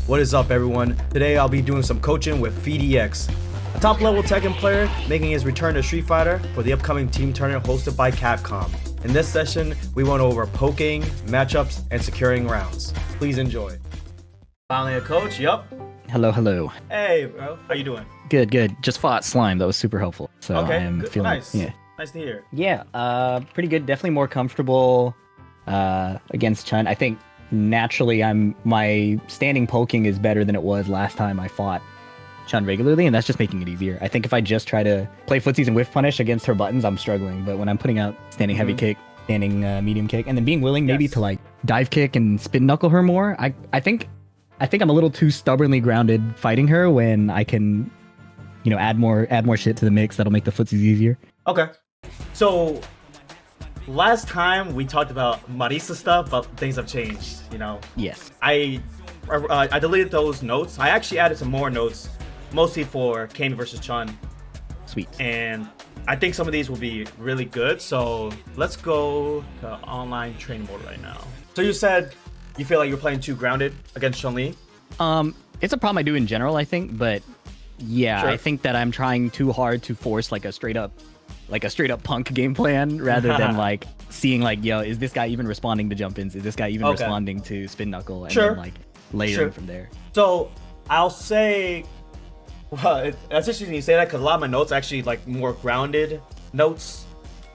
What is up, everyone? Today I'll be doing some coaching with PhiDX, a top level Tekken player making his return to Street Fighter for the upcoming team tournament hosted by Capcom. In this session, we went over poking, matchups, and securing rounds. Please enjoy. Finally a coach, yup. Hello, hello. Hey, bro, how you doing? Good, good. Just fought Slime. That was super helpful. So Okay, I am good. feeling Nice. Yeah. Nice to hear. Yeah, pretty good. Definitely more comfortable against Chun. I think naturally my standing poking is better than it was last time I fought Chun regularly, and that's just making it easier. I think if I just try to play footsies and whiff punish against her buttons, I'm struggling. But when I'm putting out standing heavy kick, standing medium kick, and then being willing maybe to like dive kick and spin knuckle her more, I think I'm a little too stubbornly grounded fighting her when I can, you know, add more shit to the mix that'll make the footsies easier. Okay. So last time we talked about Marisa stuff, but things have changed, you know. Yes. I deleted those notes. I actually added some more notes, mostly for Kami versus Chun. Sweet. And I think some of these will be really good. So let's go to online training mode right now. So you said you feel like you're playing too grounded against Chun-li? It's a problem I do in general, I think, but yeah, Sure. I think that I'm trying too hard to force like a straight up punk game plan rather than like seeing like, yo, is this guy even responding to jump-ins? Is this guy even responding to spin knuckle? And then like layering from there. So I'll say, well, that's interesting you say that because a lot of my notes are actually like more grounded notes.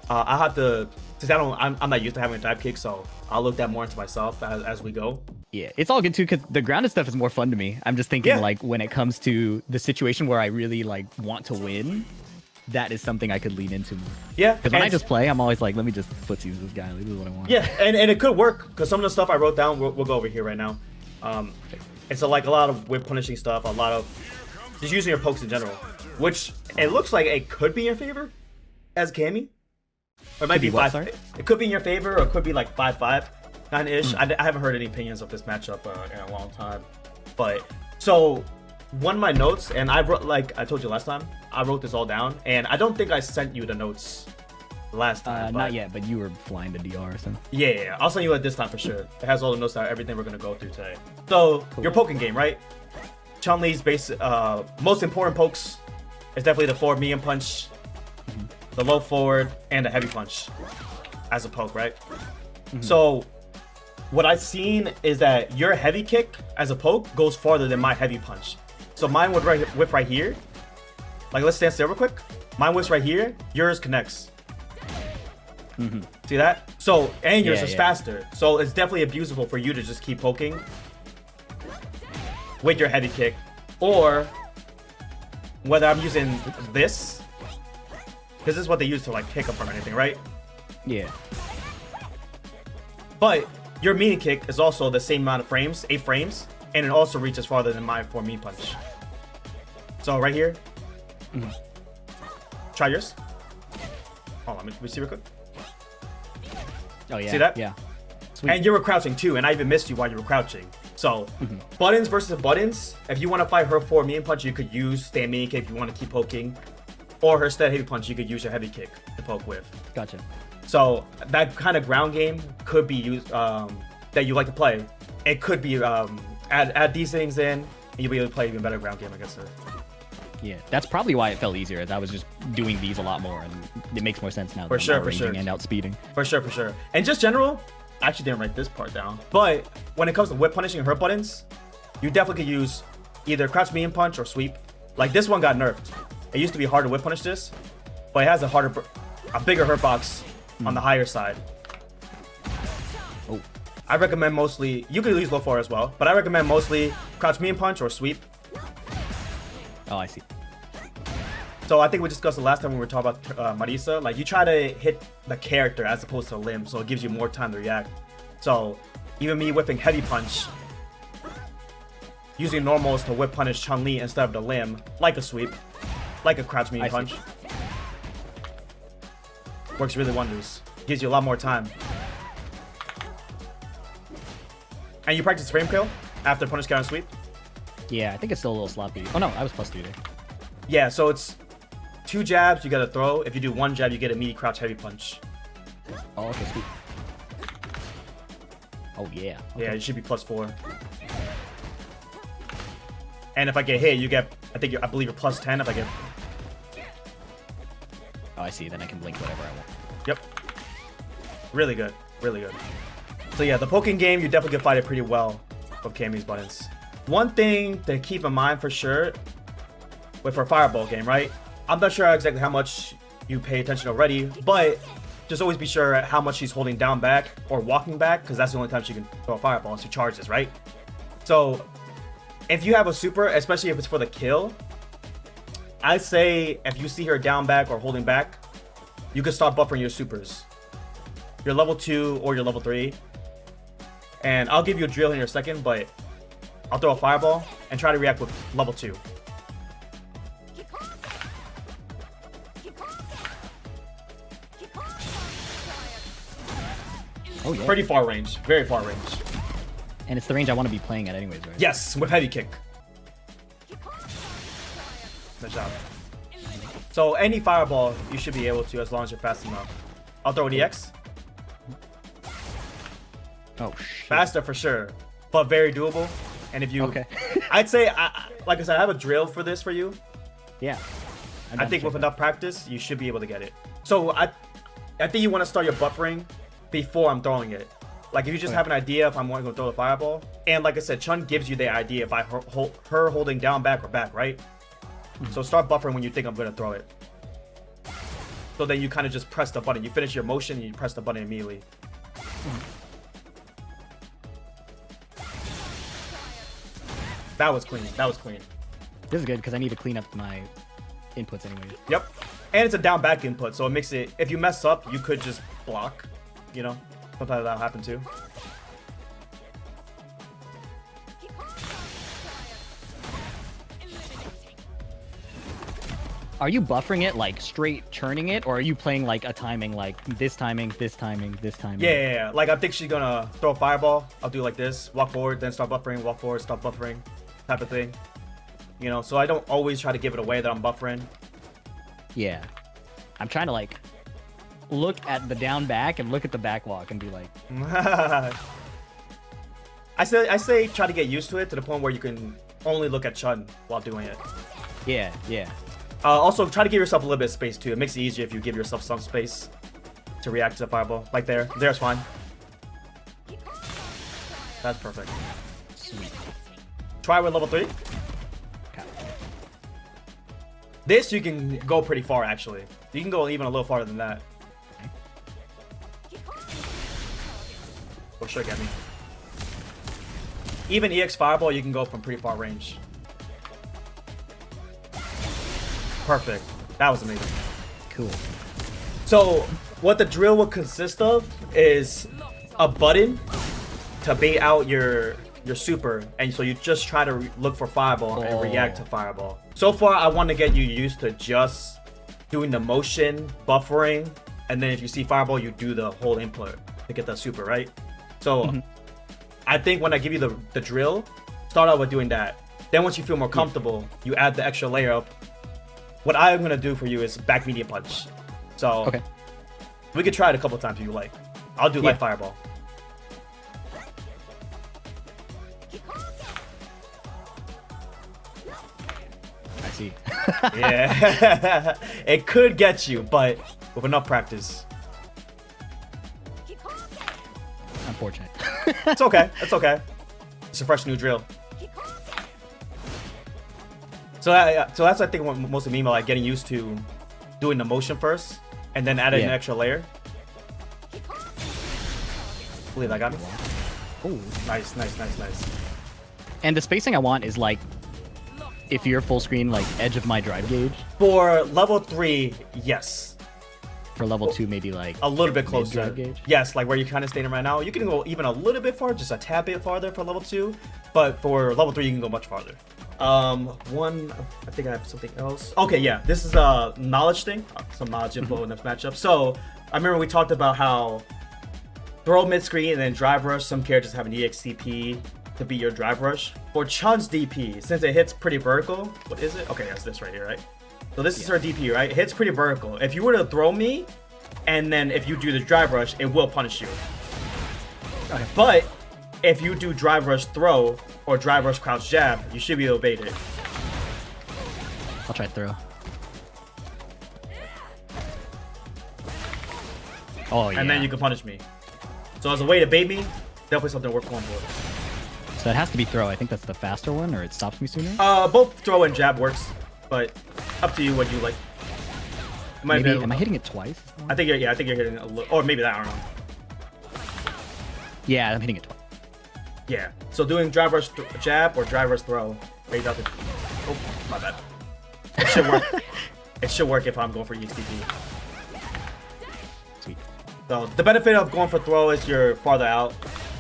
I have to, since I'm not used to having a dive kick, so I'll look that more into myself as we go. Yeah, it's all good too because the grounded stuff is more fun to me. I'm just thinking like when it comes to the situation where I really like want to win, that is something I could lean into more. Yeah. Because when I just play, I'm always like, let me just footsies this guy. Like, this is what I want. Yeah, and it could work because some of the stuff I wrote down, we'll go over here right now. It's like a lot of whip punishing stuff, a lot of just using your pokes in general, which it looks like it could be in your favor as Kami. Or it might be 5. It could be in your favor, or it could be like 5-5, 9-ish. I haven't heard any opinions of this matchup in a long time. But so one of my notes, and I wrote, like I told you last time, I wrote this all down, and I don't think I sent you the notes last time. Not yet, but you were flying to DR, so. Yeah, I'll send you it this time for sure. It has all the notes out, everything we're gonna go through today. So your poking game, right? Chun-Li's most important pokes is definitely the forward medium punch, the low forward, and the heavy punch as a poke, right? So what I've seen is that your heavy kick as a poke goes farther than my heavy punch. So mine would whip right here. Like, let's stand still real quick. Mine whips right here. Yours connects. See that? So, and yours is faster. So it's definitely abusable for you to just keep poking with your heavy kick. Or whether I'm using this, because this is what they use to like kick up or anything, right? Yeah. But your medium kick is also the same amount of frames, 8 frames, and it also reaches farther than my for me punch. So right here, try yours. Hold on, let me see real quick. Oh yeah. See that? Yeah. Sweet. And you were crouching too, and I even missed you while you were crouching. So buttons versus buttons. If you want to fight her for medium punch, you could use stand medium kick if you want to keep poking, or her steady heavy punch, you could use your heavy kick to poke with. Gotcha. So that kind of ground game could be used that you like to play. It could be add these things in, and you'll be able to play even better ground game against her. Yeah, that's probably why it felt easier. As I was just doing these a lot more, and it makes more sense now. For sure, And outspeeding. For sure. And just general, I actually didn't write this part down. But when it comes to whip punishing her buttons, you definitely could use either crouch medium punch or sweep. Like this one got nerfed. It used to be hard to whip punish this, but it has a bigger hurt box on the higher side. Oh. I recommend mostly, you could use low forward as well, but I recommend mostly crouch medium punch or sweep. Oh, I see. So I think we discussed the last time when we were talking about Marisa, like you try to hit the character as opposed to a limb, so it gives you more time to react. So even me whipping heavy punch, using normals to whip punish Chun-Li instead of the limb, like a sweep, like a crouch medium punch, works really wonders. Gives you a lot more time. And you practice frame kill after punish counter sweep? Yeah, I think it's still a little sloppy. Oh no, I was +3 there. Yeah, so it's 2 jabs, you gotta throw. If you do 1 jab, you get a immediate crouch heavy punch. Oh, okay, sweet. Oh yeah. Okay. Yeah, it should be +4. And if I get hit, you get, I believe you're plus 10 if I get. Oh, I see. Then I can blink whatever I want. Yep. Really good. Really good. So yeah, the poking game, you definitely can fight it pretty well with Cammy's buttons. One thing to keep in mind for sure, for a fireball game, right? I'm not sure exactly how much you pay attention already, but just always be sure how much she's holding down back or walking back, because that's the only time she can throw a fireball and she charges, right? So if you have a super, especially if it's for the kill, I'd say if you see her down back or holding back, you can start buffering your supers. Your level 2 or your level 3. And I'll give you a drill in a second, but I'll throw a fireball and try to react with level 2. Oh yeah. Pretty far range. Very far range. And it's the range I want to be playing at anyways, right? Yes, with heavy kick. Nice job. So any fireball, you should be able to as long as you're fast enough. I'll throw an EX. Oh shit. Faster for sure, but very doable. And if you, Okay. I'd say, like I said, I have a drill for this for you. Yeah. I think with enough practice, you should be able to get it. So I think you want to start your buffering before I'm throwing it. Like if you just have an idea if I'm going to throw the fireball, and like I said, Chun gives you the idea by her holding down back or back, right? So start buffering when you think I'm going to throw it. So then you kind of just press the button. You finish your motion and you press the button immediately. That was clean. That was clean. This is good because I need to clean up my inputs anyways. Yep. And it's a down back input, so it makes it, if you mess up, you could just block, you know? Sometimes that'll happen too. Are you buffering it like straight churning it, or are you playing like a timing, like this timing, this timing, this timing? Yeah. Like I think she's gonna throw a fireball. I'll do like this, walk forward, then start buffering, walk forward, stop buffering, type of thing. You know, so I don't always try to give it away that I'm buffering. Yeah. I'm trying to like look at the down back and look at the back walk and be like, I say try to get used to it to the point where you can only look at Chun while doing it. yeah. Also, try to give yourself a little bit of space too. It makes it easier if you give yourself some space to react to the fireball. Like there. There's fine. That's perfect. Sweet. Try with level 3. Okay. This you can go pretty far actually. You can go even a little farther than that. Oh, sure, get me. Even EX fireball, you can go from pretty far range. Perfect. That was amazing. Cool. So what the drill will consist of is a button to bait out your super, and so you just try to look for fireball and react to fireball. So far, I want to get you used to just doing the motion, buffering, and then if you see fireball, you do the whole input to get that super, right? So I think when I give you the drill, start out with doing that. Then once you feel more comfortable, you add the extra layer of what I'm gonna do for you is back medium punch. So we could try it a couple times if you like. I'll do light fireball. I see. Yeah. It could get you, but with enough practice. Unfortunate. It's okay. It's okay. It's a fresh new drill. So that's I think what most of me like getting used to doing the motion first and then adding an extra layer. Believe that got me. Ooh. Nice. And the spacing I want is like, if you're full screen, like edge of my drive gauge. For level 3, yes. For level 2, maybe like A little bit closer. drive gauge. Yes, like where you're kind of standing right now. You can go even a little bit farther, just a tad bit farther for level 2. But for level 3, you can go much farther. I think I have something else. Okay, yeah, this is a knowledge thing, some knowledge info in this matchup. So I remember we talked about how throw mid screen and then drive rush. Some characters have an EXCP to beat your drive rush. For Chun's DP, since it hits pretty vertical, what is it? Okay, that's this right here, right? So this is her DP, right? It hits pretty vertical. If you were to throw me, and then if you do the drive rush, it will punish you. Okay. But if you do drive rush throw or drive rush crouch jab, you should be able to bait it. I'll try throw. Oh yeah. And then you can punish me. So as a way to bait me, definitely something worth going for. So it has to be throw. I think that's the faster one, or it stops me sooner. Both throw and jab works, but up to you what you like. Maybe, am I hitting it twice? I think I think you're hitting a little, or maybe that. I don't know. Yeah, I'm hitting it twice. Yeah. So doing drive rush jab or drive rush throw. Wait, oh, my bad. It should work. It should work if I'm going for EXTP. Sweet. So the benefit of going for throw is you're farther out,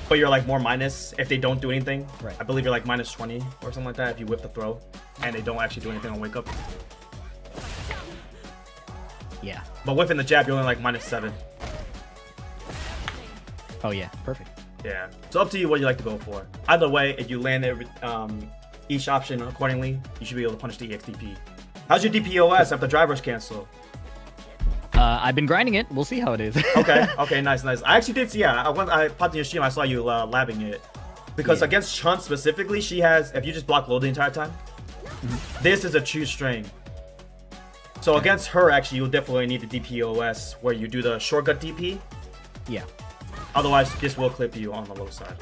but you're like more minus if they don't do anything. Right. I believe you're like minus 20 or something like that if you whip the throw and they don't actually do anything on wake up. Yeah. But whipping the jab, you're only like minus 7. Oh yeah, perfect. Yeah. So up to you what you like to go for. Either way, if you land each option accordingly, you should be able to punish the EXDP. How's your DPOS after drivers cancel? I've been grinding it. We'll see how it is. Okay, nice. I actually did see, yeah, I popped in your stream, I saw you labbing it. Because against Chun specifically, she has, if you just block low the entire time, this is a true string. So against her, actually, you'll definitely need the DPOS where you do the shortcut DP. Yeah. Otherwise, this will clip you on the low side.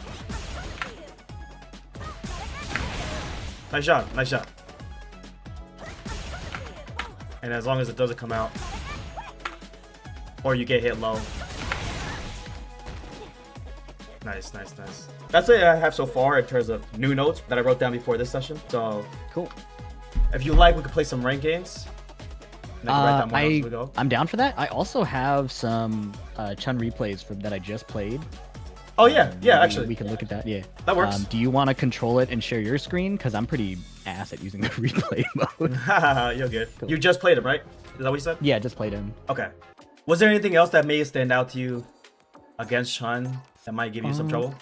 Nice shot. And as long as it doesn't come out, or you get hit low. Nice. That's it I have so far in terms of new notes that I wrote down before this session. So Cool. if you like, we could play some ranked games. And I can write down more notes as we go. I'm down for that. I also have some Chun replays that I just played. Oh yeah, actually. We can look at that, yeah. That works. Do you want to control it and share your screen? Because I'm pretty ass at using the replay mode. You're good. Cool. You just played him, right? Is that what you said? Yeah, just played him. Okay. Was there anything else that may stand out to you against Chun that might give you some trouble?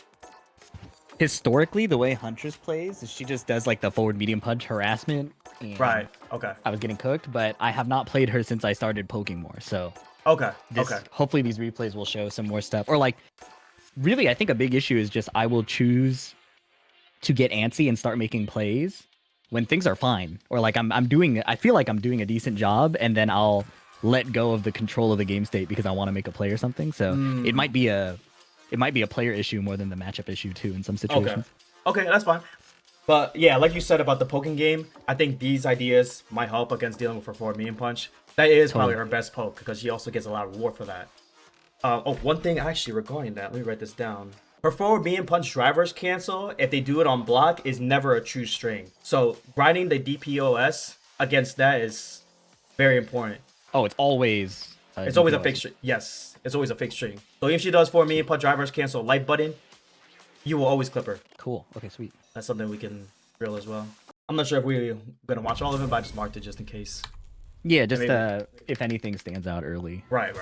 Historically, the way Huntress plays is she just does like the forward medium punch harassment. And Right. Okay. I was getting cooked, but I have not played her since I started poking more. So Okay. hopefully these replays will show some more stuff. Or like, really, I think a big issue is just I will choose to get antsy and start making plays when things are fine, or like I feel like I'm doing a decent job, and then I'll let go of the control of the game state because I want to make a play or something. So it might be a player issue more than the matchup issue too in some situations. Okay, that's fine. But yeah, like you said about the poking game, I think these ideas might help against dealing with her forward medium punch. That is probably her best poke because she also gets a lot of reward for that. One thing actually regarding that, let me write this down. Her forward medium punch drivers cancel if they do it on block is never a true string. So grinding the DPOS against that is very important. Oh, it's always a fixed string. Yes, it's always a fixed string. So if she does forward medium punch drivers cancel light button, you will always clip her. Cool. Okay, sweet. That's something we can drill as well. I'm not sure if we're gonna watch all of it, but I just marked it just in case. Yeah, just if anything stands out early. Right.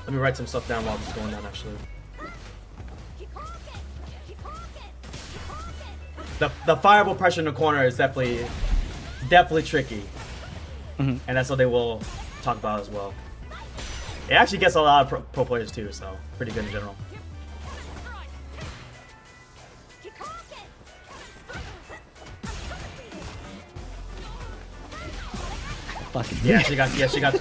Let me write some stuff down while this is going down, actually. The fireable pressure in the corner is definitely tricky. And that's what they will talk about as well. It actually gets a lot of pro players too, so pretty good in general. Fucking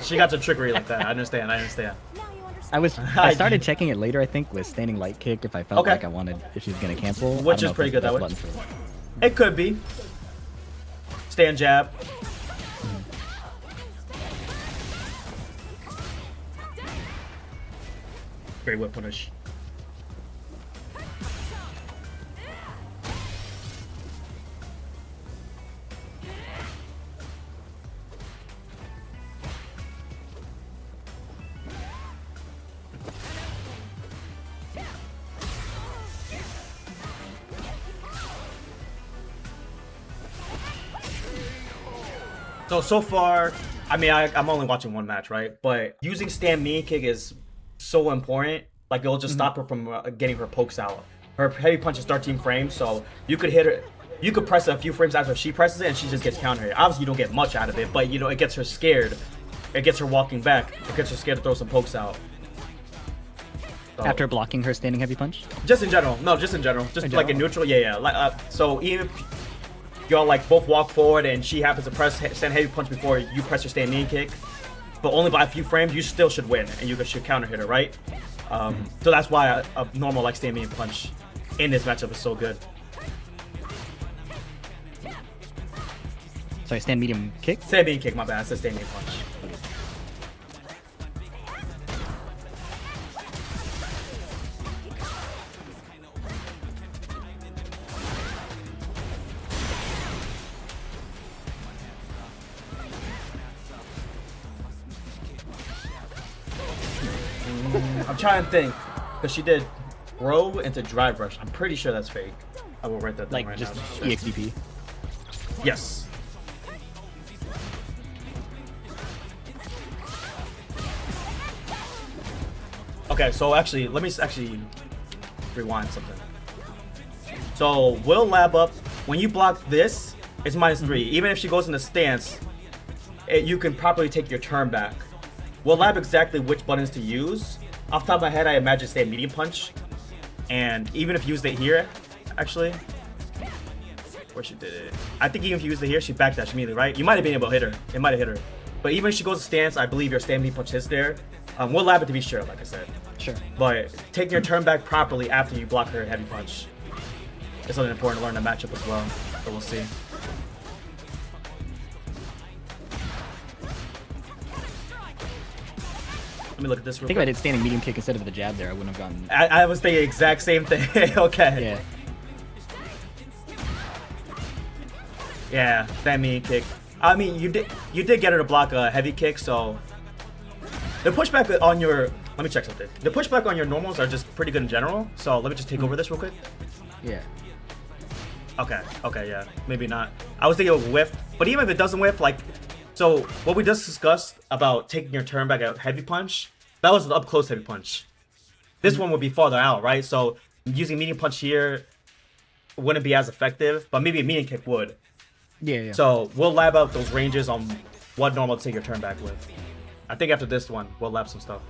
she got some trickery like that. I understand. I started checking it later, I think, with standing light kick if I felt like if she was gonna cancel. Which is pretty good that way. It could be. Stand jab. Great whip punish. So far, I mean, I'm only watching one match, right? But using stand knee kick is so important. Like, it'll just stop her from getting her pokes out. Her heavy punch is 13 frames, so you could hit her. You could press it a few frames after she presses it, and she just gets counter hit. Obviously, you don't get much out of it, but you know, it gets her scared. It gets her walking back. It gets her scared to throw some pokes out. So, After blocking her standing heavy punch? just in general. No, just in general. Just In like in general? neutral. Yeah. Like so even if y'all like both walk forward and she happens to press stand heavy punch before you press your stand knee kick, but only by a few frames, you still should win and you should counter hit her, right? So that's why a normal like stand medium punch in this matchup is so good. Sorry, stand medium kick? Stand medium kick, my bad. I said stand medium punch. I'm trying to think, because she did row into drive rush. I'm pretty sure that's fake. I will write that down Like right just now. EXDP. Yes. Okay, so actually, let me actually rewind something. So we'll lab up. When you block this, it's -3. Even if she goes in the stance, you can properly take your turn back. We'll lab exactly which buttons to use. Off the top of my head, I imagine stay medium punch. And even if you used it here, actually, where she did it, I think even if you used it here, she backdash immediately, right? You might have been able to hit her. It might have hit her. But even if she goes to stance, I believe your stand medium punch hits there. We'll lab it to be sure, like I said. Sure. But taking your turn back properly after you block her heavy punch is something important to learn in the matchup as well. So we'll see. Let me look at this real I think if I quick. did standing medium kick instead of the jab there, I wouldn't have gotten... I was thinking the exact same thing. Okay. Yeah. Yeah, that mean kick. I mean, you did get her to block a heavy kick, so the pushback on your, let me check something. The pushback on your normals are just pretty good in general. So let me just take over this real quick. Yeah. Okay, yeah, maybe not. I was thinking it would whiff, but even if it doesn't whiff, like, so what we just discussed about taking your turn back at heavy punch, that was an up close heavy punch. This one would be farther out, right? So using medium punch here wouldn't be as effective, but maybe a medium kick would. Yeah. So we'll lab out those ranges on what normal to take your turn back with. I think after this one, we'll lab some stuff.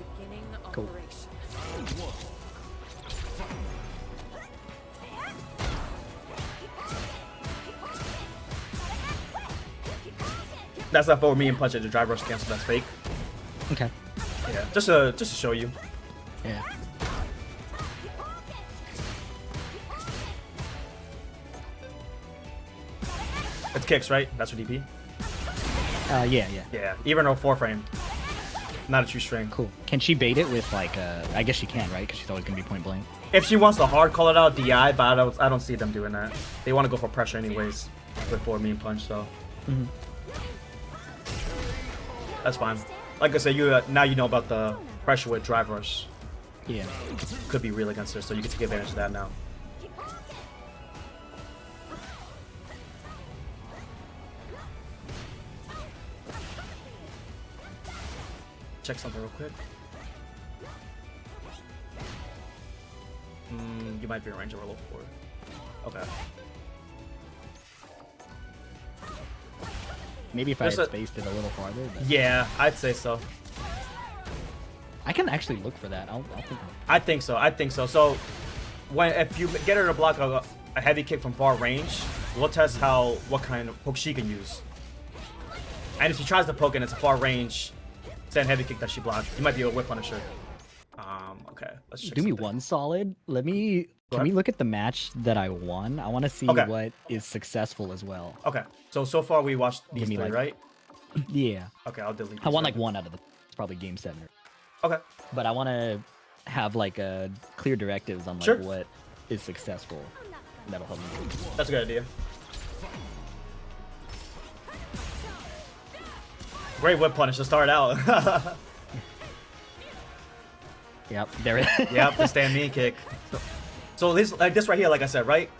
Cool. That's not forward medium punch at the drive rush cancel. That's fake. Okay. Yeah, just to show you. Yeah. It's kicks, right? That's her DP. Yeah. Yeah, even her 4-frame. Not a true string. Cool. Can she bait it with like I guess she can, right? Because she's always gonna be point blank. If she wants to hard call it out DI, but I don't see them doing that. They want to go for pressure anyways with forward medium punch, so that's fine. Like I said, now you know about the pressure with drive rush. Yeah. Could be real against her, so you get to take advantage of that now. Check something real quick. You might be in range of a level 4. Okay. Maybe if I had There's a- spaced it a little farther. But Yeah, I'd say so. I can actually look for that. I'll think. I think so. So, if you get her to block a heavy kick from far range, we'll test what kind of poke she can use. And if she tries to poke and it's a far range, stand heavy kick that she blocked, you might be able to whip punish her. Okay, let's check Do me something. one solid. Can we look at the match that I won? I want to see Okay. what is successful as well. Okay, so far we watched these Give me, three, like- right? Yeah. Okay, I'll delete. I these won right like one out of it's probably game 7. Okay. But I want to have like clear directives on like Sure. what is successful. That'll help me. That's a good idea. Great whip punish to start out. Yep. There it is. Yep, the stand knee kick. So this right here, like I said, right?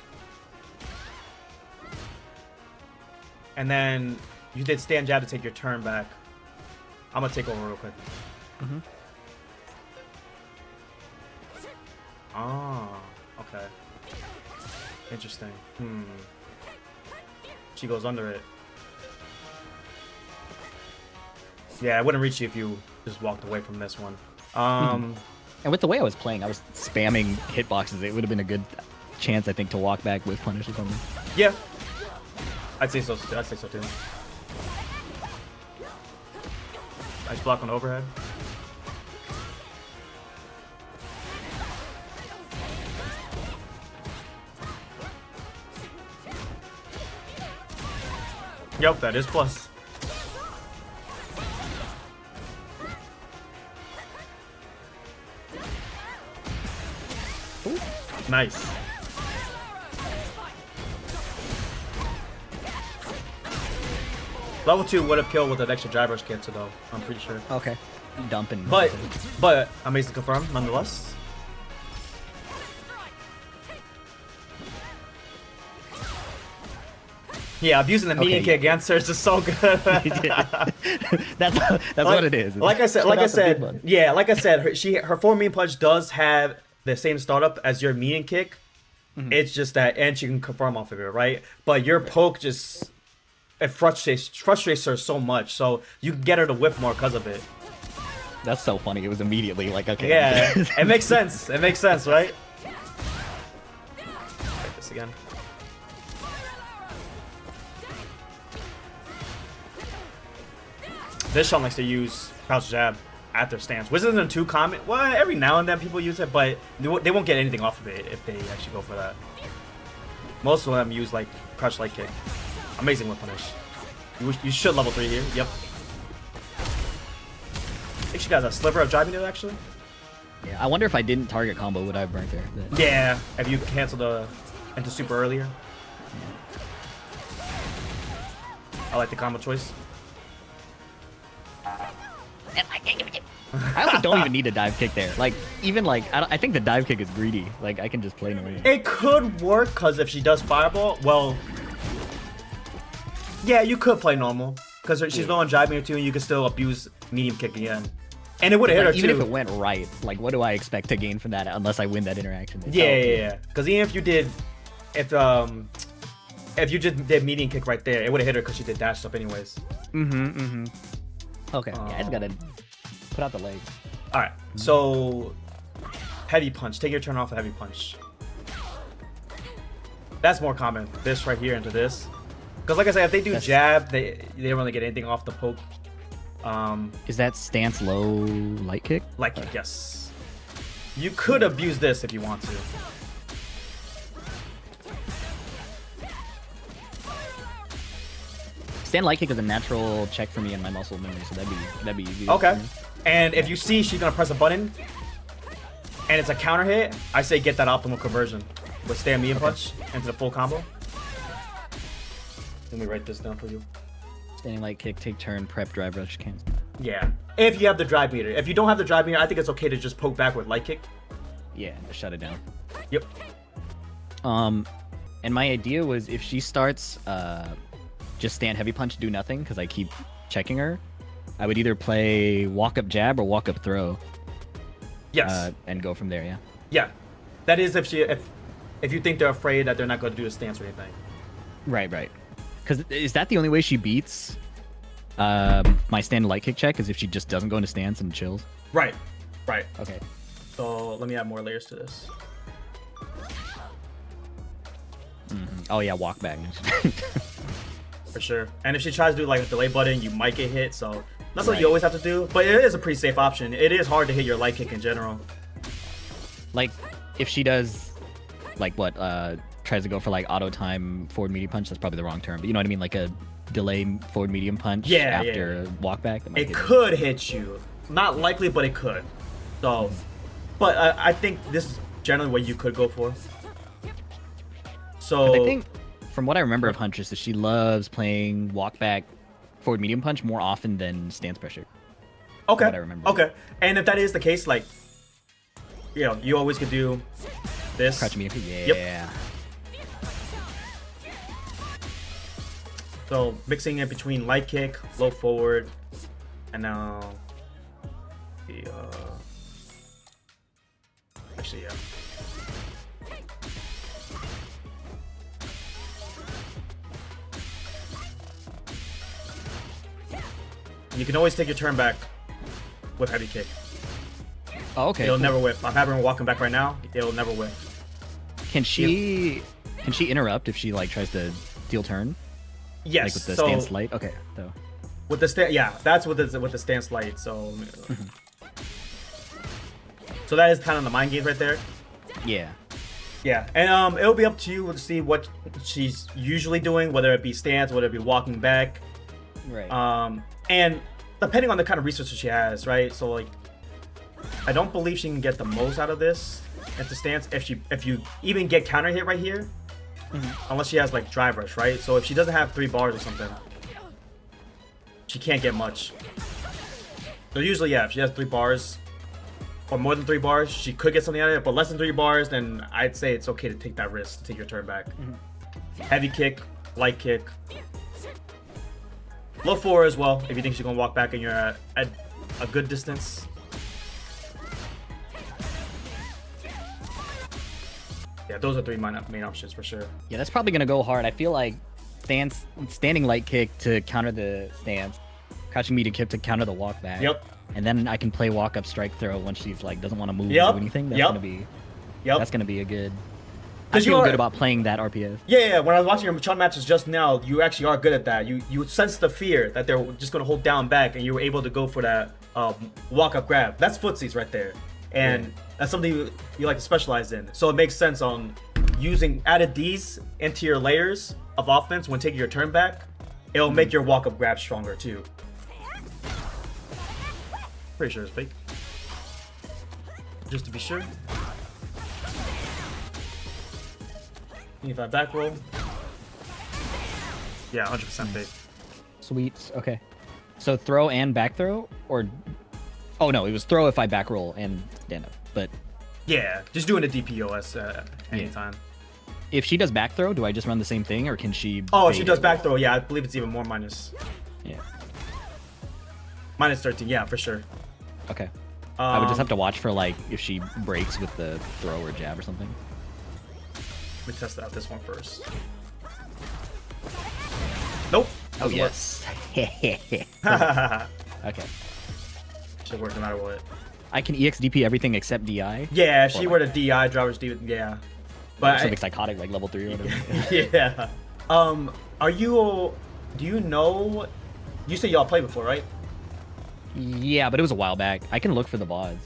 And then you did stand jab to take your turn back. I'm gonna take over real quick. Ah, okay. Interesting. She goes under it. Yeah, I wouldn't reach you if you just walked away from this one. And with the way I was playing, I was spamming hitboxes. It would have been a good chance, I think, to walk back with punish or something. Yeah. I'd say so. I'd say so too. Nice block on overhead. Yep, that is plus. Ooh. Nice. Level 2 would have killed with an extra drive rush cancel though, I'm pretty sure. Okay. Dumping. But amazing confirm nonetheless. Yeah, abusing the median kick against her is just so good. that's what it is. Like I said, her forward median punch does have the same startup as your median kick. Mm-hmm. It's just that, and she can confirm off of it, right? But your poke just it frustrates her so much, so you can get her to whip more because of it. That's so funny. It was immediately like, okay. Yeah, it makes sense. It makes sense, right? Take this again. This Chun likes to use crouch jab at their stance, which isn't too common. Well, every now and then people use it, but they won't get anything off of it if they actually go for that. Most of them use like crouch light kick. Amazing whip punish. You should level 3 here. Yep. I think she got a sliver of driving it actually. Yeah, I wonder if I didn't target combo, would I have burnt there? But... Yeah, if you canceled the into super earlier. Yeah. I like the combo choice. I also don't even need a dive kick there. Like, even like, I think the dive kick is greedy. Like, I can just play normal. It could work, because if she does fireball, well... Yeah, you could play normal. Because she's no on driving her too, and you can still abuse medium kick again. And it would have hit her even too. Even if it went right, like, what do I expect to gain from that unless I win that interaction? Yeah. Because even if you did... If you just did medium kick right there, it would have hit her because she did dash up anyways. Okay, yeah, I just gotta put out the leg. Alright, so... Heavy punch. Take your turn off a heavy punch. That's more common. This right here into this. Because like I said, if they do jab, they don't really get anything off the poke. Is that stance low light kick? Light kick, yes. You could abuse this if you want to. Stand light kick is a natural check for me in my muscle memory, so that'd be easy. Okay. And if you see she's gonna press a button and it's a counter hit, I say get that optimal conversion with stand medium punch into the full combo. Let me write this down for you. Standing light kick, take turn, prep, drive rush, cancel. Yeah. If you have the drive meter. If you don't have the drive meter, I think it's okay to just poke back with light kick. Yeah, just shut it down. Yep. And my idea was if she starts just stand heavy punch, do nothing, because I keep checking her, I would either play walk up jab or walk up throw. Yes. And go from there, yeah. Yeah. That is if you think they're afraid that they're not going to do a stance or anything. Right. Because is that the only way she beats my stand light kick check? Is if she just doesn't go into stance and chills? Right. Okay. So let me add more layers to this. Oh yeah, walk back. For sure. And if she tries to do like a delay button, you might get hit, so that's what you always have to do. But it is a pretty safe option. It is hard to hit your light kick in general. Like, if she does, like what, tries to go for like auto time forward medium punch, that's probably the wrong term, but you know what I mean? Like a delay forward medium punch after walk back. It could hit you. Not likely, but it could. So, but I think this is generally what you could go for. So I think from what I remember of Huntress is she loves playing walk back forward medium punch more often than stance pressure. Okay. What I remember. Okay. And if that is the case, like, you know, you always could do this. Crouch medium punch. Yeah. Yep. So mixing it between light kick, low forward, and now the actually, yeah. You can always take your turn back with heavy kick. Oh, okay. It'll Cool. never whip. I'm having her walking back right now. It'll never whip. Can she interrupt if she like tries to deal turn? Yes. Like with the so stance light? Okay. So with the yeah, that's with the stance light. So so that is kind of the mind games right there. yeah. Yeah, and it'll be up to you to see what she's usually doing, whether it be stance, whether it be walking back. Right. And depending on the kind of resources she has, right? So like, I don't believe she can get the most out of this at the stance if you even get counter hit right here, unless she has like drive rush, right? So if she doesn't have 3 bars or something, she can't get much. So usually, yeah, if she has 3 bars or more than 3 bars, she could get something out of it. But less than 3 bars, then I'd say it's okay to take that risk, to take your turn back. Heavy kick, light kick. Low 4 as well, if you think she's gonna walk back and you're at a good distance. Yeah, those are 3 main options for sure. Yeah, that's probably gonna go hard. I feel like standing light kick to counter the stance, crouching medium kick to counter the walk back. Yep. And then I can play walk up strike throw once she's like doesn't want to move Yep. or do anything. That's Yep. gonna be Yep. that's gonna be a good. I 'Cause you feel are- good about playing that RPS. Yeah, when I was watching your Chun matches just now, you actually are good at that. You sense the fear that they're just gonna hold down back, and you were able to go for that walk up grab. That's footsies right there, and that's something you like to specialize in. So it makes sense on using added these into your layers of offense when taking your turn back. It'll make your walk up grab stronger too. Pretty sure it's fake. Just to be sure. Need that back roll. Yeah, 100% fake. Sweet. Okay. So throw and back throw, or oh no, it was throw if I back roll and stand up. But Yeah, just doing a DPOS anytime. if she does back throw, do I just run the same thing, or can she? Oh, if she bait does it? back throw, yeah, I believe it's even more minus. Yeah. Minus 13, yeah, for sure. Okay. I would just have to watch for like if she breaks with the throw or jab or something. Let me test out this one first. Nope. Oh Doesn't yes. work. Okay. Should work no matter what. I can EXDP everything except DI. Yeah, if she Or were to DI, drivers do yeah. But something psychotic like level 3 or whatever. yeah. Are you? Do you know? You said y'all played before, right? Yeah, but it was a while back. I can look for the VODs.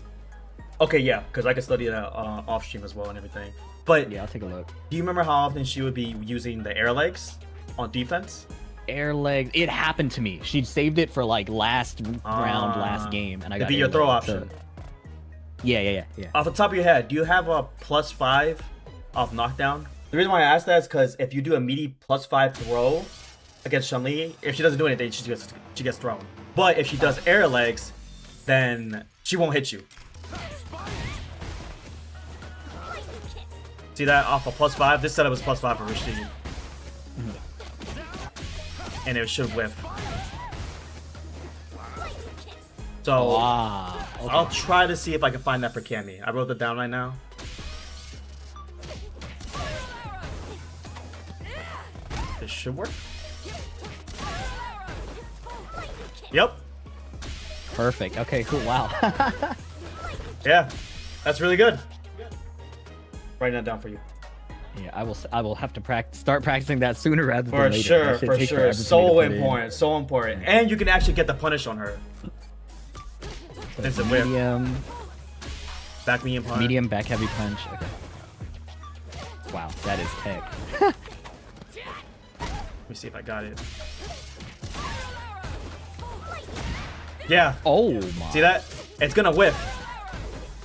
Okay, yeah, because I can study that off stream as well and everything. But Yeah, I'll take a look. do you remember how often she would be using the air legs on defense? Air leg. It happened to me. She saved it for like last round, last game, and I To got be your air throw leg, option. so- Yeah. Off the top of your head, do you have a +5 off knockdown? The reason why I asked that is because if you do a meaty +5 throw against Chun-Li, if she doesn't do anything, she gets thrown. But if she does air legs, then she won't hit you. See that off a +5? This setup is +5 for Rashid. And it should whiff. So Wow. Okay. I'll try to see if I can find that for Cammy. I wrote that down right now. This should work. Yep. Perfect. Okay. Cool. Wow. Yeah. That's really good. Writing that down for you. Yeah, I will have to start practicing that sooner rather For than later. sure, That shit for takes sure. forever for me to So put in. important, so important. And you can actually get the punish on her. It's a whip. Medium, Back medium punch. medium, back heavy punch. Okay. Wow, that is tech. Let me see if I got it. Yeah. Oh my. See that? It's gonna whip.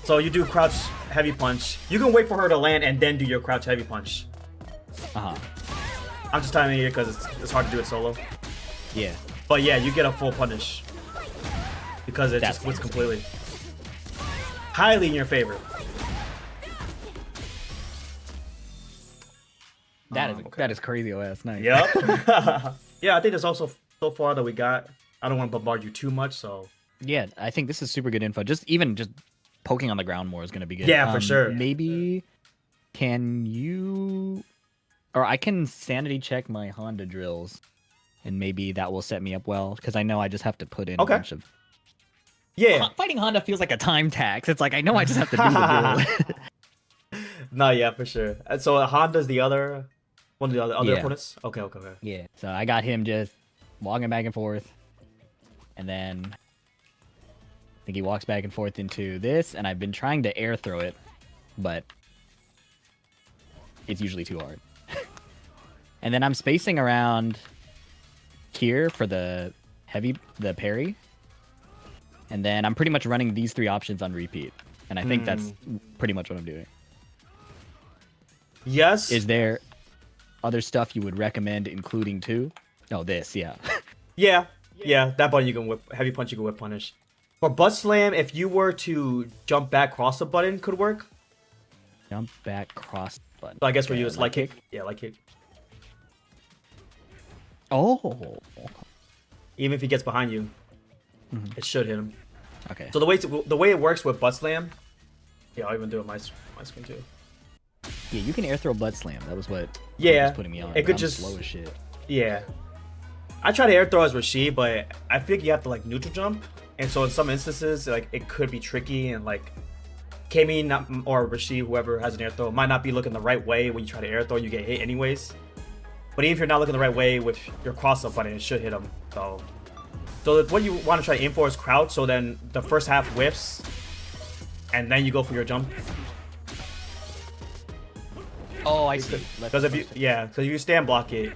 So you do crouch heavy punch. You can wait for her to land and then do your crouch heavy punch. Uh huh. I'm just timing it because it's hard to do it solo. Yeah. But yeah, you get a full punish. Because it That's just wins insane. completely. Highly in your favor. That is crazy OS. Nice. Yep. Yeah, I think that's also so far that we got. I don't want to bombard you too much, so. Yeah, I think this is super good info. Just poking on the ground more is gonna be good. Yeah, for sure. Maybe can you, or I can sanity check my Honda drills, and maybe that will set me up well because I know I just have to put in Okay. a bunch of Yeah. Fighting Honda feels like a time tax. It's like I know I just have to do the duel. No, yeah, for sure. And so Honda's the other one of the other Yeah. opponents. Okay, okay, okay. Yeah. So I got him just walking back and forth, and then I think he walks back and forth into this, and I've been trying to air throw it, but it's usually too hard. And then I'm spacing around here for the parry. And then I'm pretty much running these 3 options on repeat. And I think that's pretty much what I'm doing. Yes. Is there other stuff you would recommend including too? Oh, this, yeah. Yeah. That button you can whip. Heavy punch you can whip punish. For butt slam, if you were to jump back, cross the button could work. Jump back, cross button. So I guess for you it's light kick. Yeah, light kick. Oh. Even if he gets behind you, it should hit him. Okay. So the way it works with butt slam, yeah, I'll even do it my screen too. Yeah, you can air throw butt slam. That was what Yeah, was putting me on. it could I'm just slow as shit. Yeah, I try to air throw as Rashid, but I think you have to like neutral jump, and so in some instances like it could be tricky and like Kami or Rashid, whoever has an air throw, might not be looking the right way when you try to air throw. You get hit anyways. But even if you're not looking the right way with your cross-up button, it should hit him. So what you want to try to aim for is crouch. So then the first half whiffs, and then you go for your jump. Oh, I see. Because if you stand block it,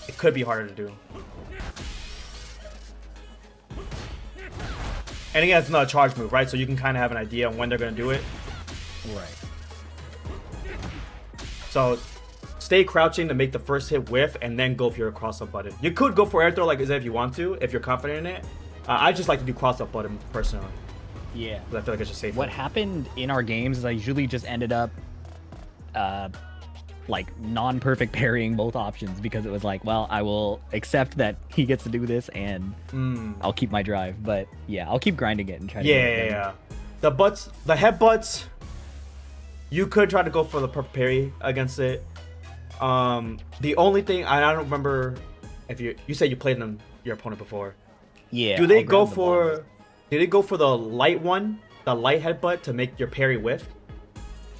it could be harder to do. And again, it's not a charge move, right? So you can kind of have an idea on when they're gonna do it. Right. So stay crouching to make the first hit whiff, and then go for your cross-up button. You could go for air throw like as if you want to, if you're confident in it. I just like to do cross-up button personally. Yeah. Because I feel like it's just safe. What happened in our games is I usually just ended up like non-perfect parrying both options because it was like, well, I will accept that he gets to do this and I'll keep my drive. But yeah, I'll keep grinding it and try to get it Yeah. The headbutts, you could try to go for the perfect parry against it. The only thing I don't remember if you said you played your opponent before. Yeah. Do they go for the light one, the light headbutt to make your parry whiff?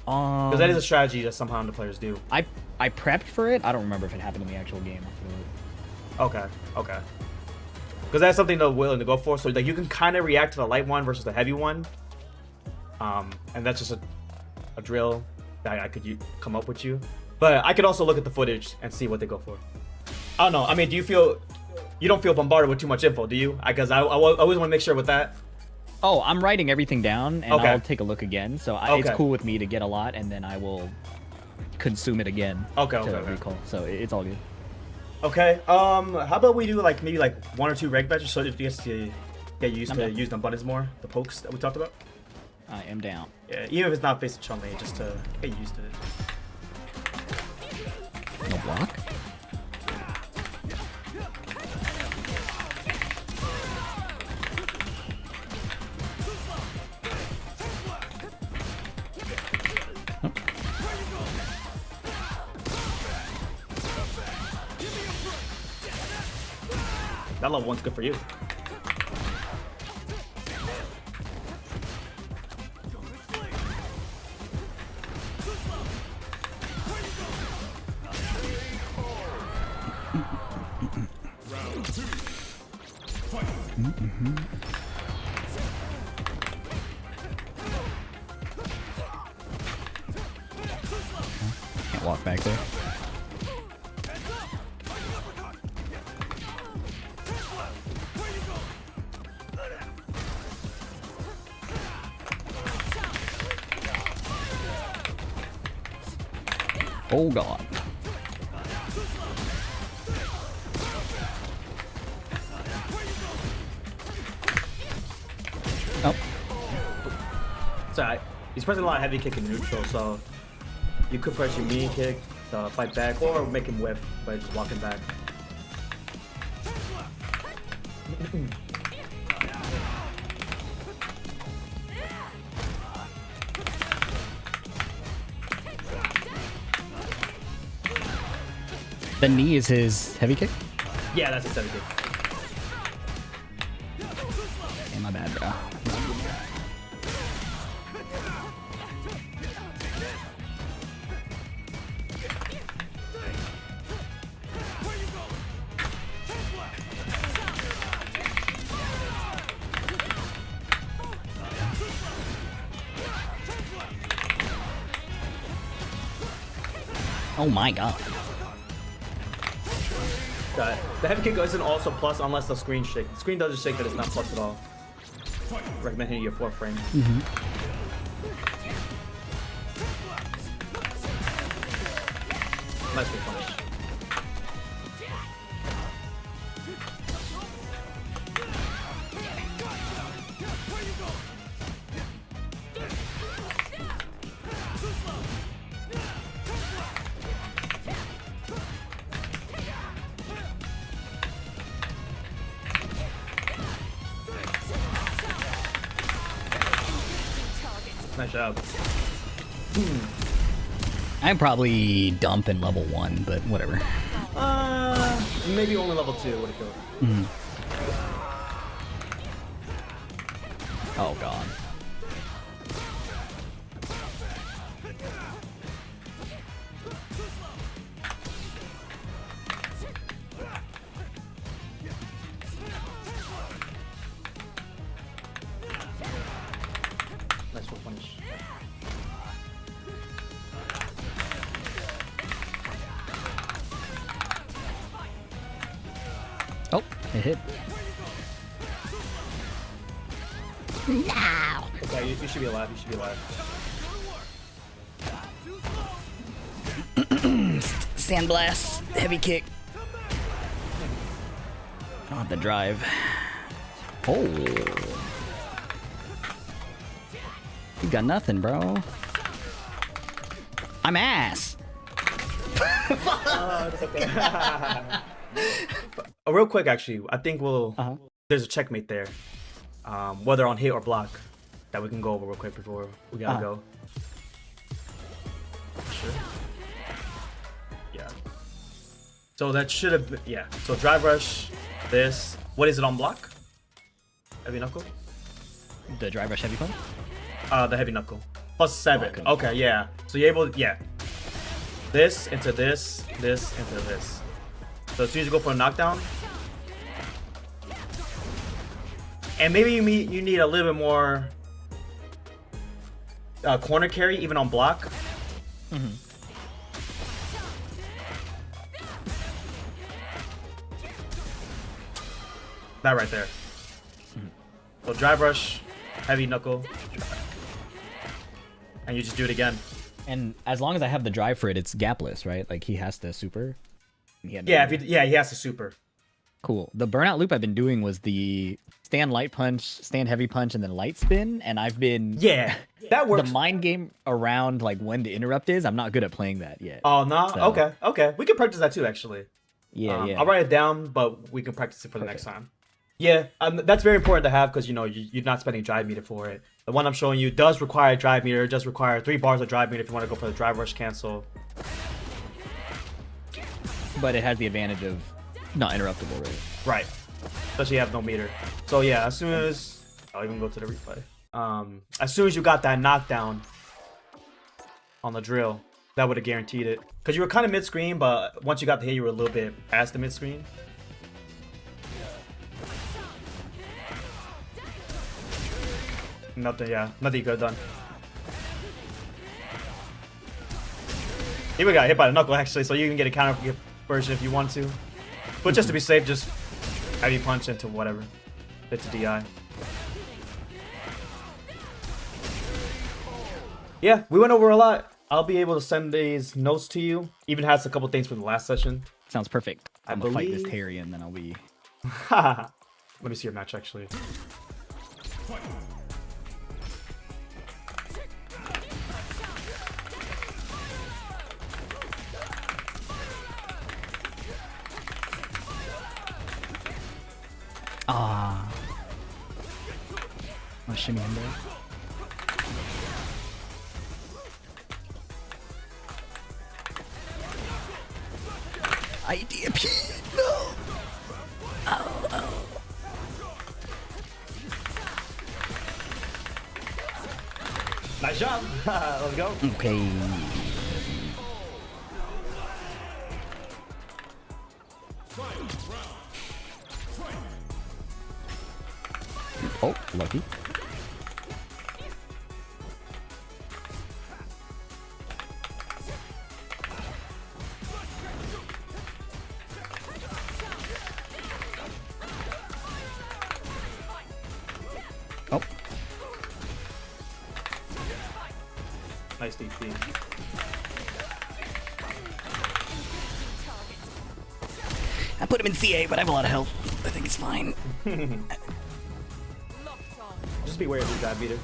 Because that is a strategy that somehow the players do. I prepped for it. I don't remember if it happened in the actual game. Okay. Because that's something they're willing to go for. So like you can kind of react to the light one versus the heavy one. And that's just a drill that I could come up with you. But I could also look at the footage and see what they go for. I don't know. I mean, you don't feel bombarded with too much info, do you? Because I always want to make sure with that. Oh, I'm writing everything down, and Okay. I'll take a look again. So it's cool with me to get a lot, and then I will consume it again. Okay. Recall. So it's all good. Okay. How about we do maybe 1 or 2 reg matches so it gets to get used to use the buttons more, the pokes that we talked about. I am down. Yeah, even if it's not facing Chun-li, just to get used to it. No block. That level 1's good for you. Can't walk back there. Hold on. Oh. So he's pressing a lot of heavy kick and neutral, so you could press your medium kick to fight back, or make him whiff by just walking back. The knee is his heavy kick. Yeah, that's a heavy kick. And My bad, bro. Oh my god. Got it. The heavy kick isn't also plus unless the screen shake. The screen doesn't shake, but it's not plus at all. Recommend hitting your 4th frame. Nice with punish. Nice job. I'm probably dumping level 1, but whatever. Maybe only level 2 would have killed. Oh god. Nice full punish. Oh, it hit. Okay, you should be alive. You should be alive. Sandblast, heavy kick. I don't have the drive. Oh. You got nothing, bro. I'm ass. Real quick, actually, I think we'll. There's a checkmate there, whether on hit or block, that we can go over real quick before we gotta go. Sure. Yeah. So that should have been, yeah. So drive rush, this. What is it on block? Heavy knuckle. The drive rush heavy punch? The heavy knuckle. Plus 7. Oh, okay, yeah. So you're able to, yeah. This into this, this into this. So as soon as you go for a knockdown, and maybe you need a little bit more corner carry even on block. That right there. So drive rush, heavy knuckle, and you just do it again. And as long as I have the drive for it, it's gapless, right? Like he has to super. He had Yeah, he has to super. Cool. The burnout loop I've been doing was the stand light punch, stand heavy punch, and then light spin. And I've been that works. The mind game around like when the interrupt is. I'm not good at playing that yet. Oh no. So, Okay. We can practice that too, actually. Yeah. I'll write it down, but we can practice it for the next time. Yeah, that's very important to have because you're not spending drive meter for it. The one I'm showing you does require drive meter. It does require 3 bars of drive meter if you want to go for the drive rush cancel. But it has the advantage of not interruptible, right? Right. Especially you have no meter. So yeah, as soon as I'll even go to the replay. As soon as you got that knockdown on the drill, that would have guaranteed it. Because you were kind of mid-screen, but once you got the hit, you were a little bit past the mid-screen. Nothing you could have done. He even got hit by the knuckle actually, so you can get a counter version if you want to. But just to be safe, just heavy punch into whatever. Hit to DI. Yeah, we went over a lot. I'll be able to send these notes to you. Even has a couple things from the last session. Sounds perfect. I'm gonna fight this believe- Terry and then I'll be... Let me see your match actually. Ah. Oh, shimmy in there. Idea P. No. Oh. Nice job. Let's go. Okay. Oh, lucky. Oh. Nice DP. I put him in CA, but I have a lot of health. I think it's fine. Just beware of this guy, beater.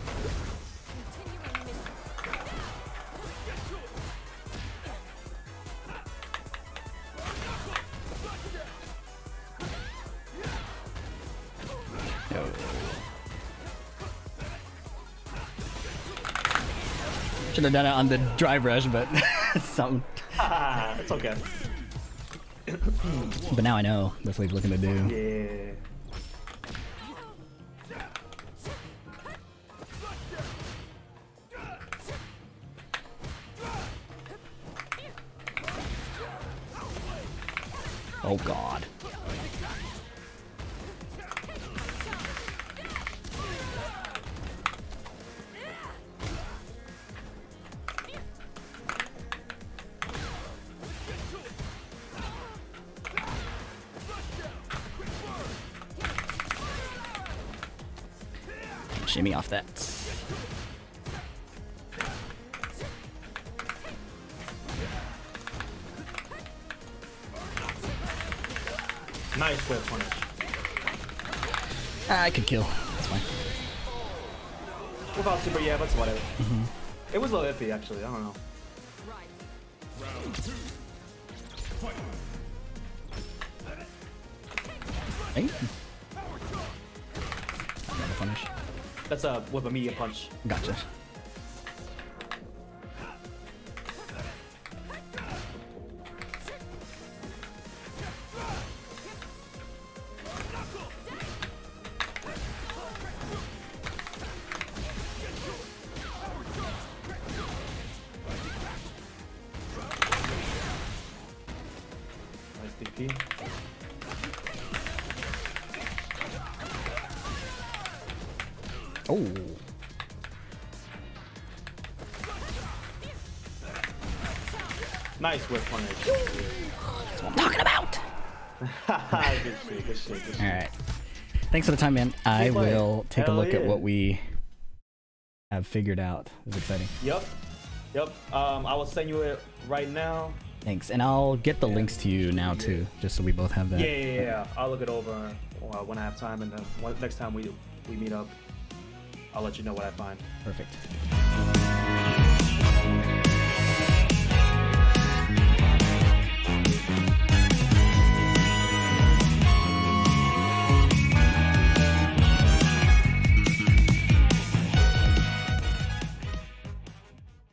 Should have done it on the drive rush, but something. It's okay. But now I know that's what he's looking to do. Yeah. Oh God. Shimmy off that. Nice whip punish. I could kill. That's fine. Without super, yeah, but it's whatever. It was a little iffy, actually. I don't know. Hey. Another punish. That's a whip a medium punch. Gotcha. Nice DP. Oh. Nice whip punish. That's what I'm talking about. Good shit, good shit, good shit. All right. Thanks for the time, man. I play. will take a Hell look at yeah. what we have figured out. It's exciting. Yep. Yep. I will send you it right now. Thanks, and I'll get the links to you now too, just so we both have that. Yeah. I'll look it over when I have time, and then next time we meet up, I'll let you know what I find. Perfect.